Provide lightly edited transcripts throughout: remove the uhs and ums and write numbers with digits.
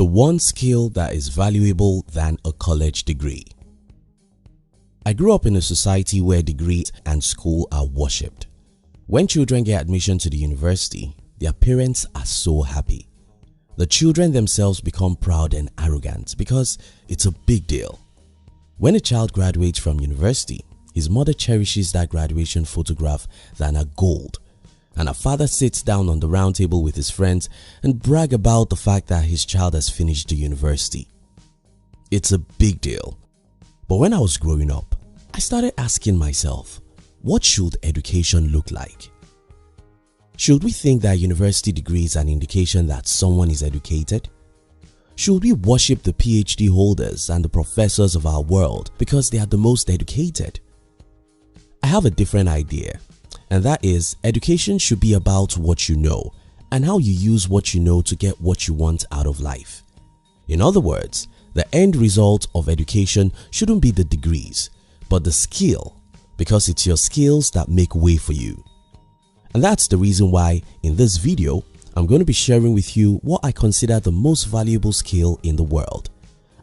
The one skill that is valuable than a college degree. I grew up in a society where degrees and school are worshipped. When children get admission to the university, their parents are so happy. The children themselves become proud and arrogant because it's a big deal. When a child graduates from university, his mother cherishes that graduation photograph than a gold, and a father sits down on the round table with his friends and brag about the fact that his child has finished the university. It's a big deal. But when I was growing up, I started asking myself, what should education look like? Should we think that a university degree is an indication that someone is educated? Should we worship the PhD holders and the professors of our world because they are the most educated? I have a different idea, and that is education should be about what you know and how you use what you know to get what you want out of life. In other words, the end result of education shouldn't be the degrees, but the skill, because it's your skills that make way for you. And that's the reason why in this video, I'm going to be sharing with you what I consider the most valuable skill in the world.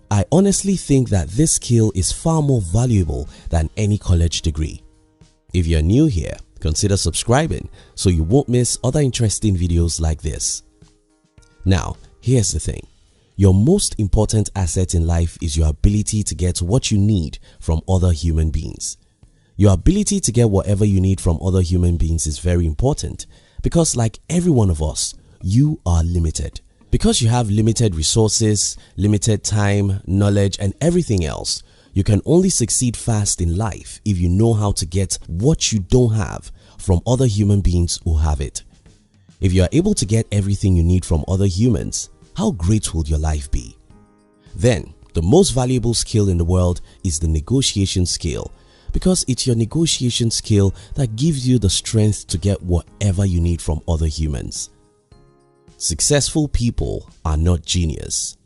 I honestly think that this skill is far more valuable than any college degree. If you're new here, consider subscribing so you won't miss other interesting videos like this. Now, here's the thing. Your most important asset in life is your ability to get what you need from other human beings. Your ability to get whatever you need from other human beings is very important because, like every one of us, you are limited. Because you have limited resources, limited time, knowledge, and everything else, you can only succeed fast in life if you know how to get what you don't have from other human beings who have it. If you are able to get everything you need from other humans, how great would your life be? Then, the most valuable skill in the world is the negotiation skill, because it's your negotiation skill that gives you the strength to get whatever you need from other humans. Successful people are not genius.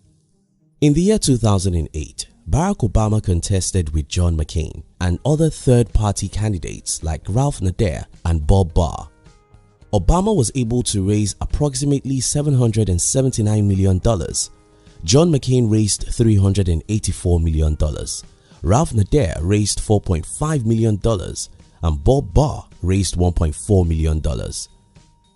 In the year 2008, Barack Obama contested with John McCain and other third-party candidates like Ralph Nader and Bob Barr. Obama was able to raise approximately $779 million. John McCain raised $384 million. Ralph Nader raised $4.5 million and Bob Barr raised $1.4 million.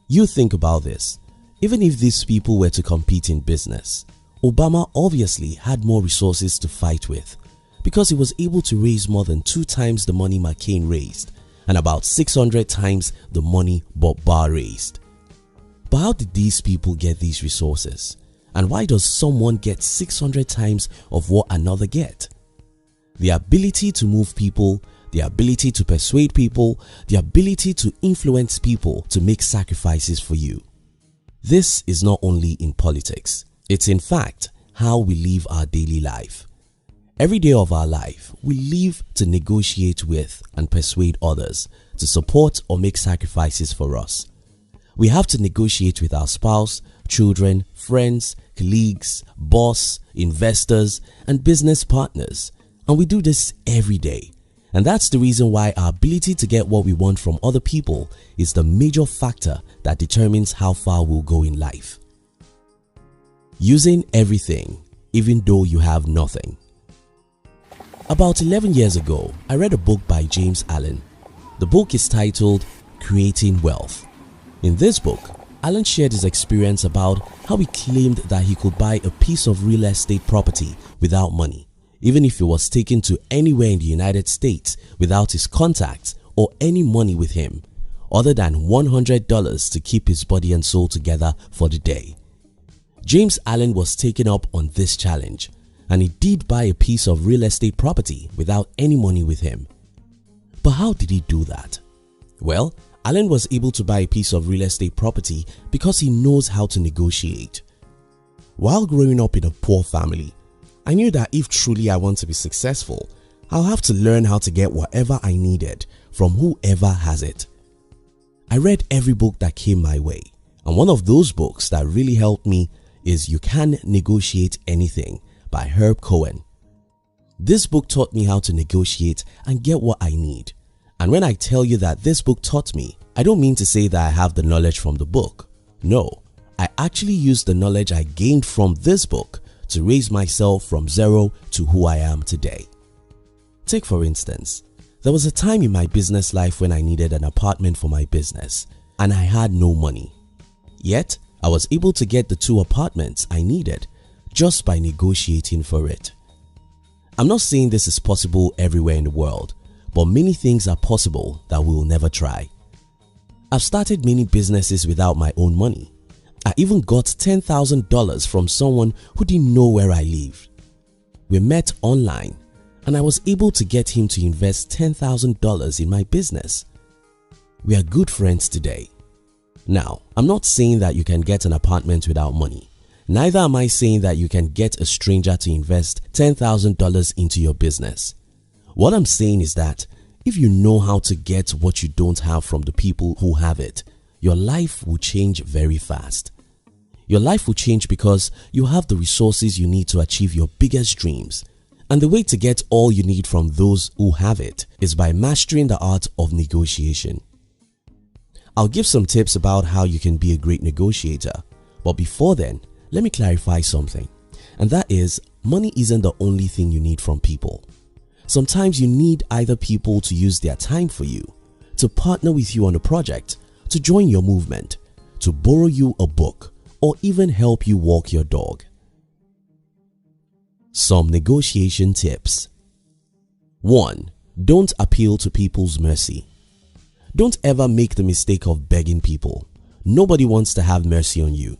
You think about this. Even if these people were to compete in business, Obama obviously had more resources to fight with because he was able to raise more than 2 times the money McCain raised and about 600 times the money Bob Barr raised. But how did these people get these resources? And why does someone get 600 times of what another get? The ability to move people, the ability to persuade people, the ability to influence people to make sacrifices for you. This is not only in politics, it's in fact how we live our daily life. Every day of our life, we live to negotiate with and persuade others to support or make sacrifices for us. We have to negotiate with our spouse, children, friends, colleagues, boss, investors, and business partners. And we do this every day. And that's the reason why our ability to get what we want from other people is the major factor that determines how far we'll go in life. Using everything, even though you have nothing. About 11 years ago, I read a book by James Allen. The book is titled Creating Wealth. In this book, Allen shared his experience about how he claimed that he could buy a piece of real estate property without money, even if it was taken to anywhere in the United States without his contacts or any money with him, other than $100 to keep his body and soul together for the day. James Allen was taken up on this challenge, and he did buy a piece of real estate property without any money with him. But how did he do that? Well, Allen was able to buy a piece of real estate property because he knows how to negotiate. While growing up in a poor family, I knew that if truly I want to be successful, I'll have to learn how to get whatever I needed from whoever has it. I read every book that came my way, and one of those books that really helped me is You Can Negotiate Anything by Herb Cohen. This book taught me how to negotiate and get what I need. And when I tell you that this book taught me, I don't mean to say that I have the knowledge from the book. No, I actually used the knowledge I gained from this book to raise myself from zero to who I am today. Take for instance, there was a time in my business life when I needed an apartment for my business and I had no money. Yet, I was able to get the 2 apartments I needed just by negotiating for it. I'm not saying this is possible everywhere in the world, but many things are possible that we will never try. I've started many businesses without my own money. I even got $10,000 from someone who didn't know where I lived. We met online and I was able to get him to invest $10,000 in my business. We are good friends today. Now, I'm not saying that you can get an apartment without money. Neither am I saying that you can get a stranger to invest $10,000 into your business. What I'm saying is that if you know how to get what you don't have from the people who have it, your life will change very fast. Your life will change because you have the resources you need to achieve your biggest dreams. And the way to get all you need from those who have it is by mastering the art of negotiation. I'll give some tips about how you can be a great negotiator. But before then, let me clarify something. And that is, money isn't the only thing you need from people. Sometimes you need either people to use their time for you, to partner with you on a project, to join your movement, to borrow you a book, or even help you walk your dog. Some negotiation tips. 1. Don't appeal to people's mercy. Don't ever make the mistake of begging people. Nobody wants to have mercy on you.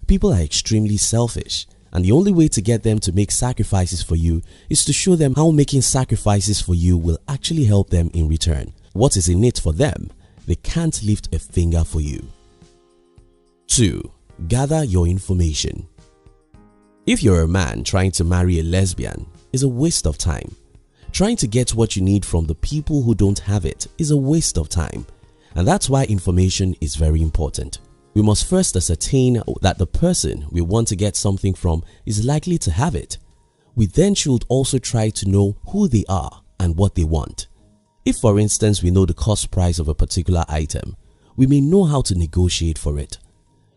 People are extremely selfish, and the only way to get them to make sacrifices for you is to show them how making sacrifices for you will actually help them in return. What is in it for them? They can't lift a finger for you. 2. Gather your information. If you're a man trying to marry a lesbian, it's a waste of time. Trying to get what you need from the people who don't have it is a waste of time. And that's why information is very important. We must first ascertain that the person we want to get something from is likely to have it. We then should also try to know who they are and what they want. If, for instance, we know the cost price of a particular item, we may know how to negotiate for it.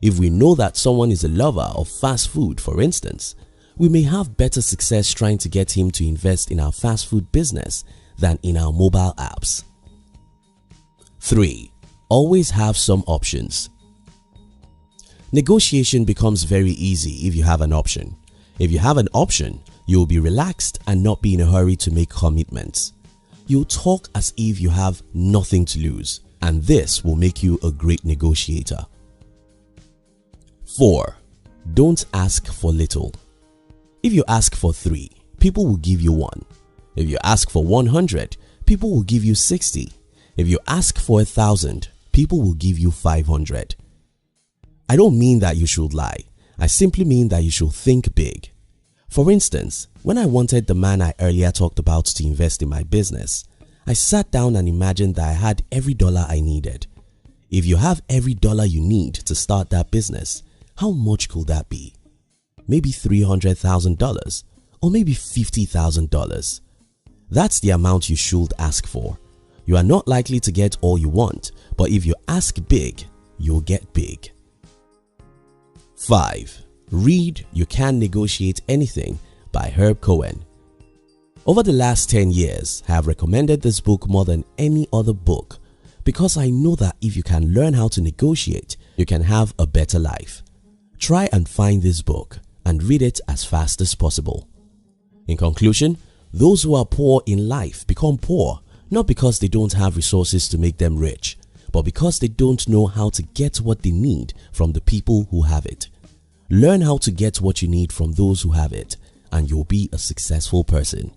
If we know that someone is a lover of fast food, for instance, we may have better success trying to get him to invest in our fast food business than in our mobile apps. 3. Always have some options. Negotiation becomes very easy if you have an option. If you have an option, you will be relaxed and not be in a hurry to make commitments. You'll talk as if you have nothing to lose, and this will make you a great negotiator. 4. Don't ask for little. If you ask for 3, people will give you 1. If you ask for 100, people will give you 60. If you ask for 1,000, people will give you 500. I don't mean that you should lie. I simply mean that you should think big. For instance, when I wanted the man I earlier talked about to invest in my business, I sat down and imagined that I had every dollar I needed. If you have every dollar you need to start that business, how much could that be? Maybe $300,000 or maybe $50,000. That's the amount you should ask for. You are not likely to get all you want, but if you ask big, you'll get big. 5. Read You Can Negotiate Anything by Herb Cohen. Over the last 10 years, I have recommended this book more than any other book because I know that if you can learn how to negotiate, you can have a better life. Try and find this book and read it as fast as possible. In conclusion, those who are poor in life become poor not because they don't have resources to make them rich, but because they don't know how to get what they need from the people who have it. Learn how to get what you need from those who have it, and you'll be a successful person.